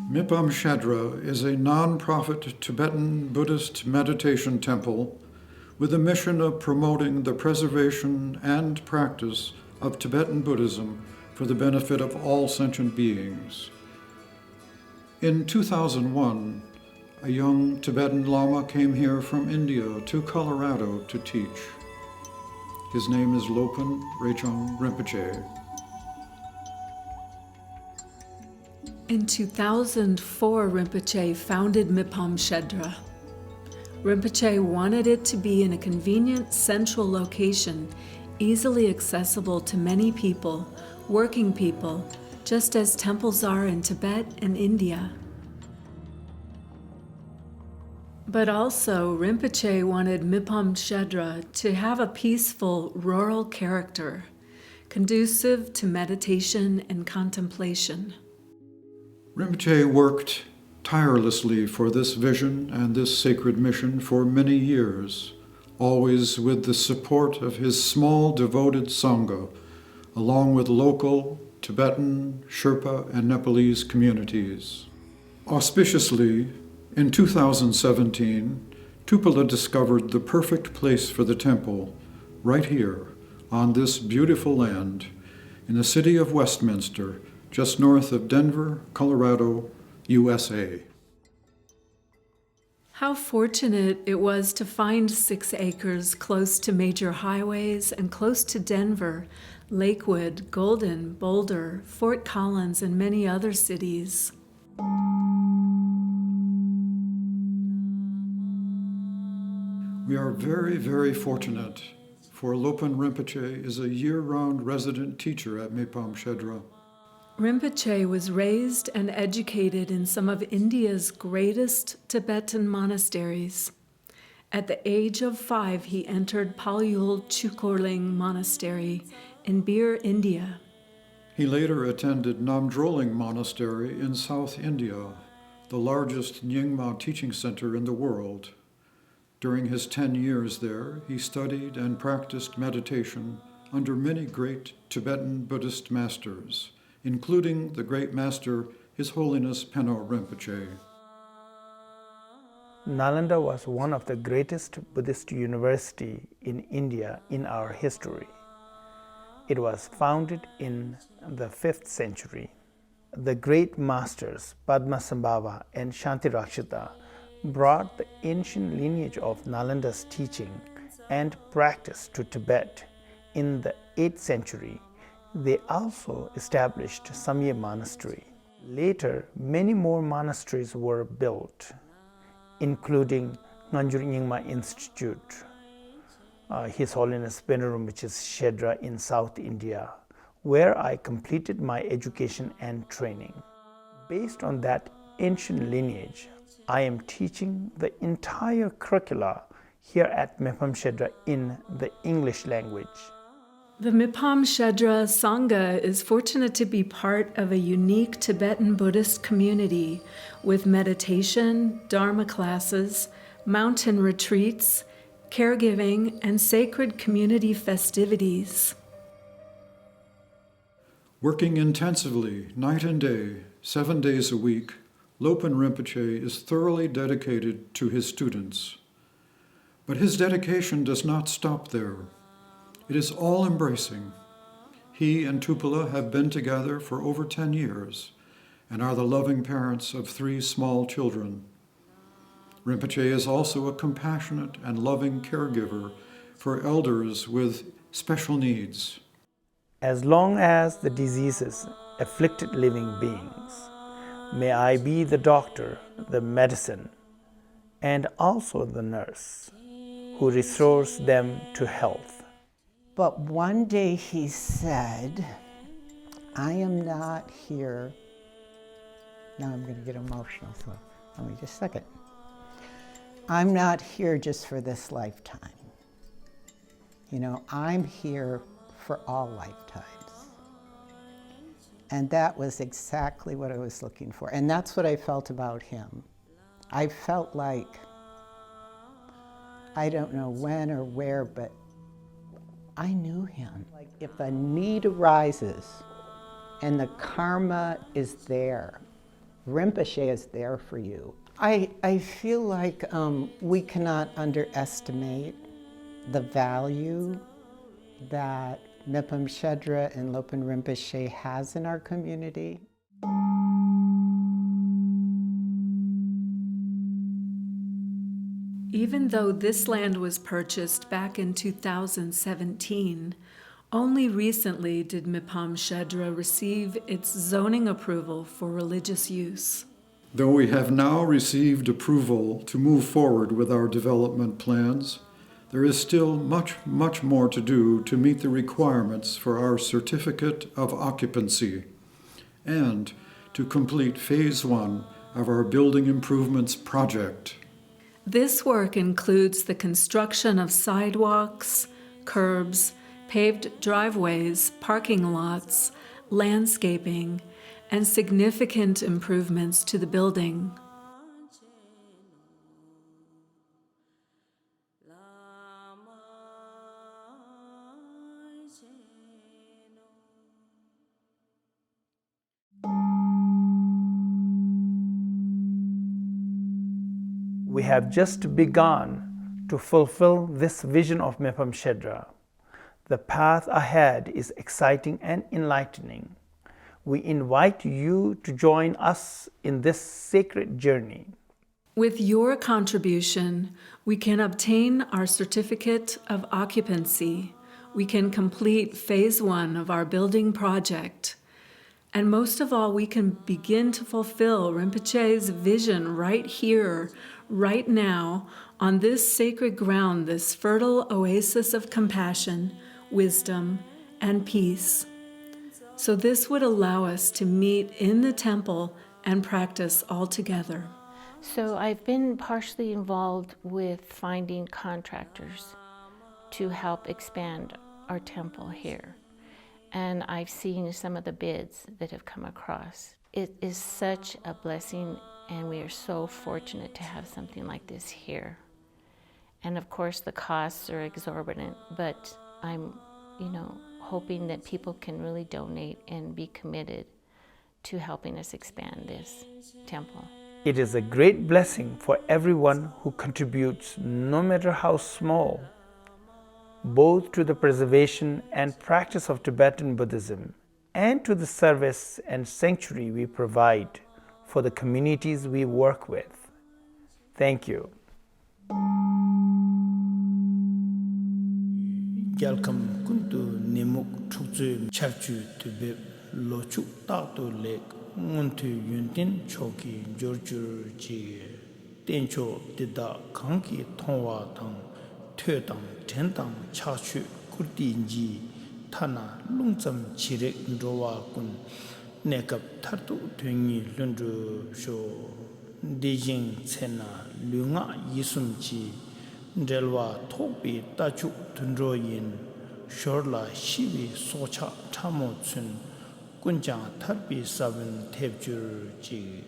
Mipham Shedra is a non-profit Tibetan Buddhist meditation temple with a mission of promoting the preservation and practice of Tibetan Buddhism for the benefit of all sentient beings. In 2001, a young Tibetan Lama came here from India to Colorado to teach. His name is Lopan Rechung Rinpoche. In 2004, Rinpoche founded Mipham Shedra. Rinpoche wanted it to be in a convenient central location, easily accessible to many people, working people, just as temples are in Tibet and India. But also, Rinpoche wanted Mipham Shedra to have a peaceful, rural character, conducive to meditation and contemplation. Rinpoche worked tirelessly for this vision and this sacred mission for many years, always with the support of his small devoted Sangha, along with local Tibetan, Sherpa, and Nepalese communities. Auspiciously, in 2017, Tupala discovered the perfect place for the temple, right here, on this beautiful land, in the city of Westminster, just north of Denver, Colorado, USA. How fortunate it was to find 6 acres close to major highways and close to Denver, Lakewood, Golden, Boulder, Fort Collins, and many other cities. We are very, very fortunate, for Lopan Rinpoche is a year-round resident teacher at Mipham Shedra. Rinpoche was raised and educated in some of India's greatest Tibetan monasteries. At the age of 5, he entered Palyul Chukorling Monastery in Bir, India. He later attended Namdroling Monastery in South India, the largest Nyingma teaching center in the world. During his 10 years there, he studied and practiced meditation under many great Tibetan Buddhist masters, including the great master, His Holiness Penno Rinpoche. Nalanda was one of the greatest Buddhist universities in India in our history. It was founded in the 5th century. The great masters Padmasambhava and Shantirakshita brought the ancient lineage of Nalanda's teaching and practice to Tibet in the 8th century. They also established Samye Monastery. Later, many more monasteries were built, including Nganjur Nyingma Institute, His Holiness Penno Rinpoche's Shedra in South India, where I completed my education and training. Based on that ancient lineage, I am teaching the entire curricula here at Mipham Shedra in the English language. The Mipham Shedra Sangha is fortunate to be part of a unique Tibetan Buddhist community with meditation, Dharma classes, mountain retreats, caregiving, and sacred community festivities. Working intensively, night and day, 7 days a week, Lopan Rinpoche is thoroughly dedicated to his students. But his dedication does not stop there. It is all-embracing. He and Tupala have been together for over 10 years and are the loving parents of 3 small children. Rinpoche is also a compassionate and loving caregiver for elders with special needs. As long as the diseases afflicted living beings, may I be the doctor, the medicine, and also the nurse who restores them to health. But one day he said, I am not here. Now I'm going to get emotional, so let me just a second. I'm not here just for this lifetime. You know, I'm here for all lifetimes. And that was exactly what I was looking for. And that's what I felt about him. I felt like I don't know when or where, but I knew him. Like if a need arises and the karma is there, Rinpoche is there for you. I feel like we cannot underestimate the value that Mipham Shedra and Lopan Rinpoche has in our community. Even though this land was purchased back in 2017, only recently did Mipham Shedra receive its zoning approval for religious use. Though we have now received approval to move forward with our development plans, there is still much more to do to meet the requirements for our certificate of occupancy and to complete phase 1 of our building improvements project. This work includes the construction of sidewalks, curbs, paved driveways, parking lots, landscaping, and significant improvements to the building. We have just begun to fulfill this vision of Mipham Shedra. The path ahead is exciting and enlightening. We invite you to join us in this sacred journey. With your contribution, we can obtain our certificate of occupancy. We can complete phase 1 of our building project. And most of all, we can begin to fulfill Rinpoche's vision right here, right now, on this sacred ground, this fertile oasis of compassion, wisdom, and peace. So this would allow us to meet in the temple and practice all together. So I've been partially involved with finding contractors to help expand our temple here. And I've seen some of the bids that have come across. It is such a blessing, and we are so fortunate to have something like this here. And of course the costs are exorbitant, but I'm, hoping that people can really donate and be committed to helping us expand this temple. It is a great blessing for everyone who contributes, no matter how small, both to the preservation and practice of Tibetan Buddhism and to the service and sanctuary we provide for the communities we work with. Thank you. Welcome kuntu nimuk chukzu chakchu tube lochu takto lek nguntu yuntin choki jorjur ji tencho dida kanki thongwa tang thö tang ten tang chachu kurti ji thana lungcham chirek ndrowa kun nekap thartu thöngi lundru sho dijing chena lunga yisum ji Delwa Topi Tachu Tundroyin Shorla Shivi Socha Tamo Tsun Kunjang Tarpi Sabin Tepjur Ji